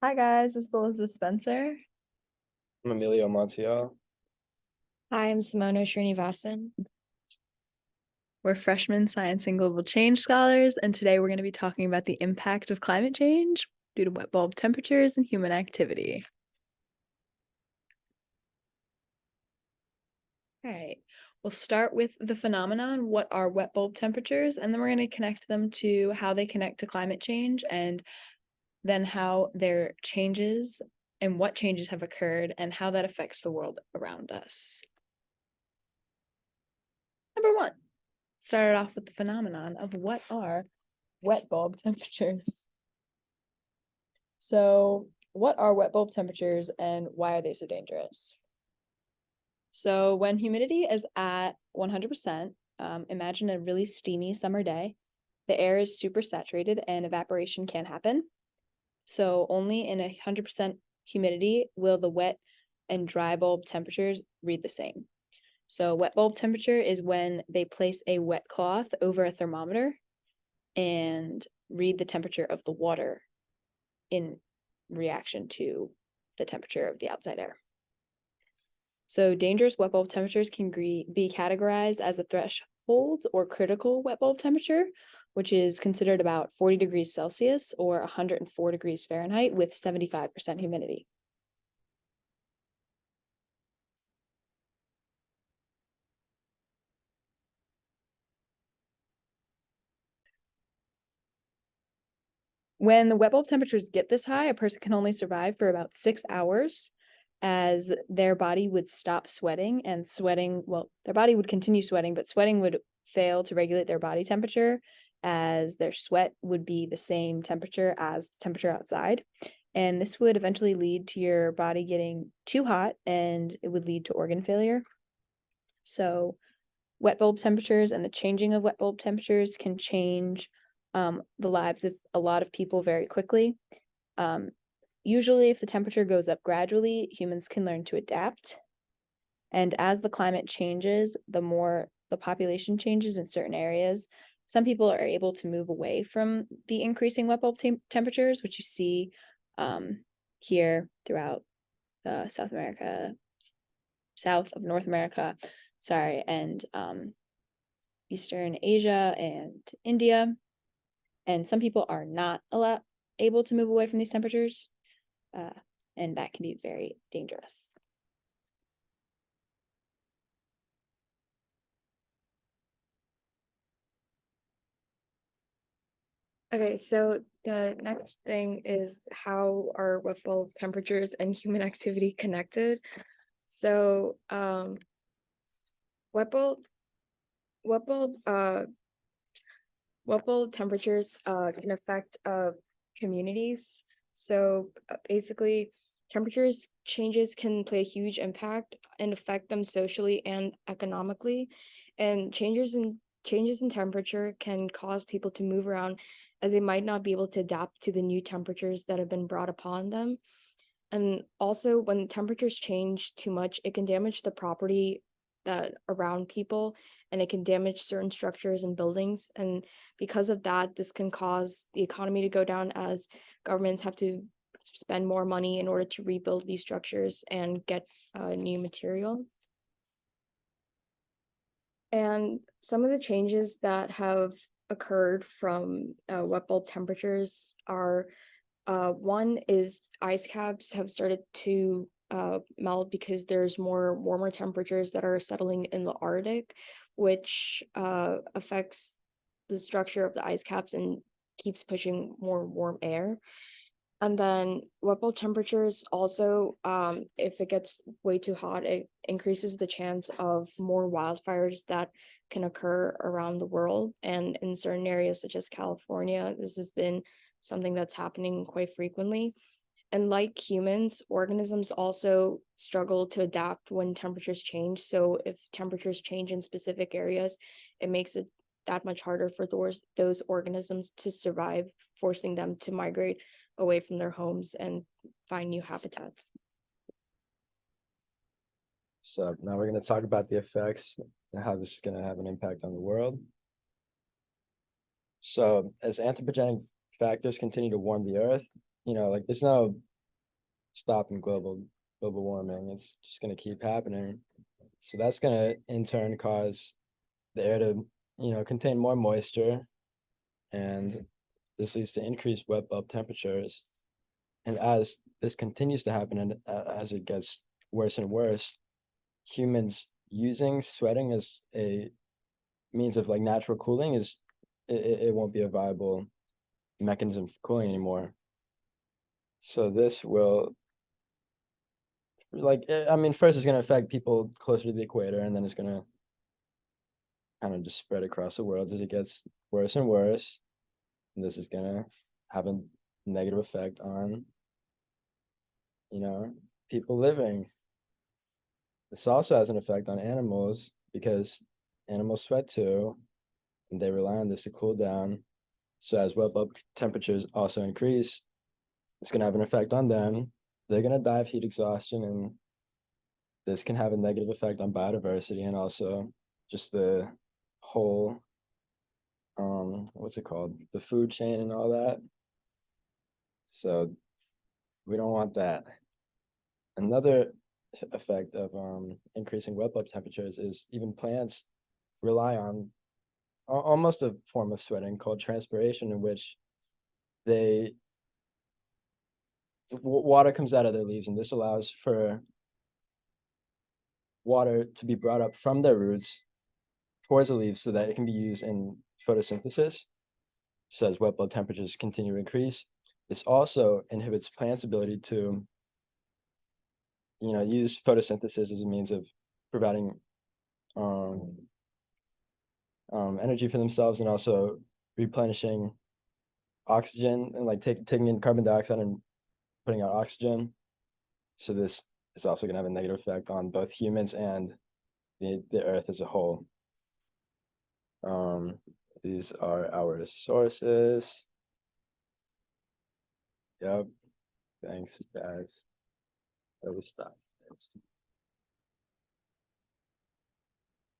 Hi guys, this is Elizabeth Spencer. I'm Emilio Montiel. Hi, I'm Sumona Srinivasan. We're freshman science and global change scholars, and today we're going to be talking about the impact of climate change due to wet bulb temperatures and human activity. All right, we'll start with the phenomenon, what are wet bulb temperatures, and then we're going to connect them to how they connect to climate change, and then how their changes and what changes have occurred and how that affects the world around us. Number one, started off with the phenomenon of what are wet bulb temperatures. So, what are wet bulb temperatures and why are they so dangerous? So, when humidity is at 100%, imagine a really steamy summer day. The air is super saturated and evaporation can happen. So, only in 100% humidity will the wet and dry bulb temperatures read the same. So, wet bulb temperature is when they place a wet cloth over a thermometer and read the temperature of the water in reaction to the temperature of the outside air. So dangerous wet bulb temperatures can be categorized as a threshold or critical wet bulb temperature, which is considered about 40 degrees Celsius or 104 degrees Fahrenheit with 75% humidity. When the wet bulb temperatures get this high, a person can only survive for about 6 hours, as their body would stop sweating, and sweating, well, their body would continue sweating, but sweating would fail to regulate their body temperature, as their sweat would be the same temperature as the temperature outside. And this would eventually lead to your body getting too hot, and it would lead to organ failure. So wet bulb temperatures and the changing of wet bulb temperatures can change the lives of a lot of people very quickly. Usually, if the temperature goes up gradually, humans can learn to adapt. And as the climate changes, the more the population changes in certain areas, some people are able to move away from the increasing wet bulb temperatures, which you see here throughout South America, south of North America, and Eastern Asia and India. And some people are not able to move away from these temperatures, and that can be very dangerous. Okay, so the next thing is how are wet bulb temperatures and human activity connected? So, wet bulb, wet bulb, wet bulb temperatures can affect communities. So basically, temperatures changes can play a huge impact and affect them socially and economically, and changes in temperature can cause people to move around as they might not be able to adapt to the new temperatures that have been brought upon them. And also, when temperatures change too much, it can damage the property that around people, and it can damage certain structures and buildings. And because of that, this can cause the economy to go down as governments have to spend more money in order to rebuild these structures and get new material. And some of the changes that have occurred from wet bulb temperatures are one is ice caps have started to melt because there's more warmer temperatures that are settling in the Arctic, which affects the structure of the ice caps and keeps pushing more warm air. And then wet bulb temperatures also, if it gets way too hot, it increases the chance of more wildfires that can occur around the world. And in certain areas such as California, this has been something that's happening quite frequently. And like humans, organisms also struggle to adapt when temperatures change. So if temperatures change in specific areas, it makes it that much harder for those organisms to survive, forcing them to migrate away from their homes and find new habitats. So now we're going to talk about the effects and how this is going to have an impact on the world. So as anthropogenic factors continue to warm the earth, like there's no stopping global warming. It's just going to keep happening. So that's going to in turn cause the air to, contain more moisture, and this leads to increased wet bulb temperatures. And as this continues to happen, and as it gets worse and worse, humans using sweating as a means of like natural cooling it won't be a viable mechanism for cooling anymore. So this will, like, I mean, first it's going to affect people closer to the equator, and then it's going to kind of just spread across the world as it gets worse and worse. And this is going to have a negative effect on, people living. This also has an effect on animals because animals sweat too, and they rely on this to cool down. So as wet bulb temperatures also increase, it's going to have an effect on them. They're going to die of heat exhaustion, and this can have a negative effect on biodiversity and also just the whole, what's it called? The food chain and all that. So we don't want that. Another effect of increasing wet bulb temperatures is even plants rely on almost a form of sweating called transpiration, in which water comes out of their leaves, and this allows for water to be brought up from their roots towards the leaves so that it can be used in photosynthesis. So as wet bulb temperatures continue to increase, this also inhibits plants' ability to, use photosynthesis as a means of providing energy for themselves, and also replenishing oxygen, and like taking in carbon dioxide and putting out oxygen. So this is also going to have a negative effect on both humans and the earth as a whole. These are our sources. Yep. Thanks, guys. That was stuff.